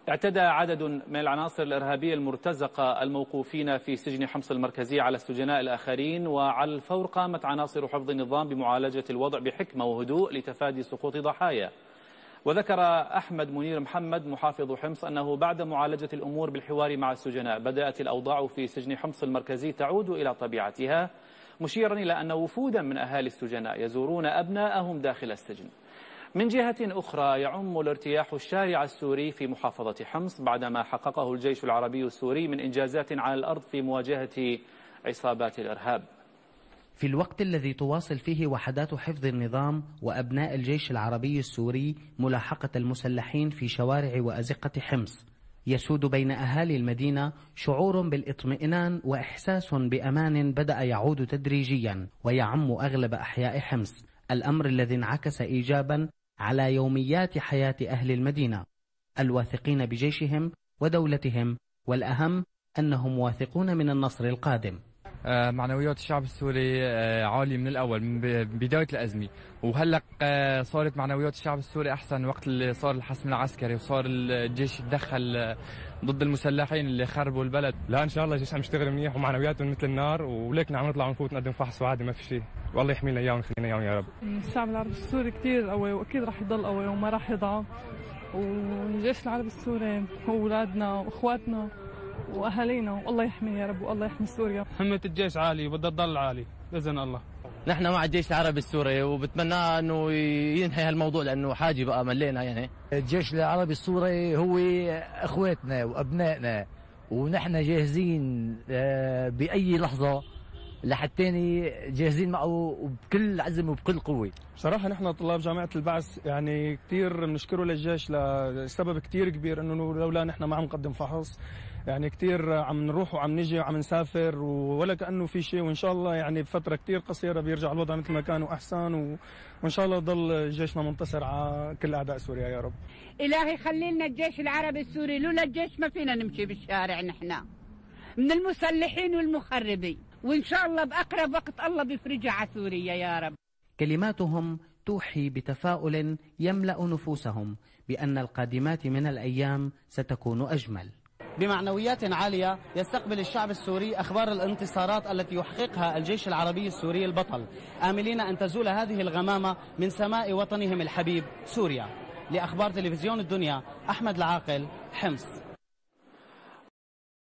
اعتدى عدد من العناصر الإرهابية المرتزقة الموقوفين في سجن حمص المركزي على السجناء الآخرين، وعلى الفور قامت عناصر حفظ النظام بمعالجة الوضع بحكمة وهدوء لتفادي سقوط ضحايا. وذكر أحمد منير محمد محافظ حمص أنه بعد معالجة الأمور بالحوار مع السجناء بدأت الأوضاع في سجن حمص المركزي تعود إلى طبيعتها، مشيرا إلى أن وفودا من أهالي السجناء يزورون أبناءهم داخل السجن. من جهة أخرى يعم الارتياح الشارع السوري في محافظة حمص بعدما حققه الجيش العربي السوري من إنجازات على الأرض في مواجهة عصابات الإرهاب. في الوقت الذي تواصل فيه وحدات حفظ النظام وأبناء الجيش العربي السوري ملاحقة المسلحين في شوارع وأزقة حمص، يسود بين أهالي المدينة شعور بالاطمئنان وإحساس بأمان بدأ يعود تدريجيا ويعم أغلب أحياء حمص، الأمر الذي انعكس إيجابا على يوميات حياة أهل المدينة الواثقين بجيشهم ودولتهم، والأهم أنهم واثقون من النصر القادم. معنويات الشعب السوري عالية من الأول من بداية الأزمة، وهلق صارت معنويات الشعب السوري أحسن وقت اللي صار الحسم العسكري وصار الجيش يتدخل ضد المسلحين اللي خربوا البلد. لا إن شاء الله الجيش عم يشتغل منيح ومعنوياتهم مثل النار، ولكن عم نطلع ونفوت نقدم فحص وعادي ما في شيء، والله يحمينا إياه ونخلينا إياهم يا رب. الشعب العربي السوري كثير قوي وأكيد راح يضل قوي وما راح يضعف، والجيش العربي السوري هو أولادنا وأخواتنا وأهالينا، والله يحمي يا رب والله يحمي سوريا. همة الجيش عالي وبدها تضل عالي بإذن الله. نحن مع الجيش العربي السوري وبتمنى انه ينهي هالموضوع لانه حاجه بقى ملينا يعني. الجيش العربي السوري هو اخواتنا وابنائنا، ونحن جاهزين باي لحظه لحتى جاهزين معه بكل عزم وبكل قوه. بصراحه نحن طلاب جامعه البعث يعني كثير بنشكره للجيش لسبب كثير كبير، انه لولا نحن ما عم نقدم فحص يعني كثير عم نروح وعم نجي وعم نسافر ولا كأنه في شيء، وإن شاء الله يعني بفترة كثير قصيرة بيرجع الوضع مثل ما كان وأحسن، وإن شاء الله ضل جيشنا منتصر على كل أعداء سوريا يا رب. إلهي خلي لنا الجيش العربي السوري، لولا الجيش ما فينا نمشي بالشارع نحن من المسلحين والمخربين، وإن شاء الله بأقرب وقت الله بيفرجها على سوريا يا رب. كلماتهم توحي بتفاؤل يملأ نفوسهم بأن القادمات من الأيام ستكون أجمل. بمعنويات عالية يستقبل الشعب السوري أخبار الانتصارات التي يحققها الجيش العربي السوري البطل، آملين أن تزول هذه الغمامة من سماء وطنهم الحبيب سوريا. لأخبار تلفزيون الدنيا، أحمد العاقل، حمص.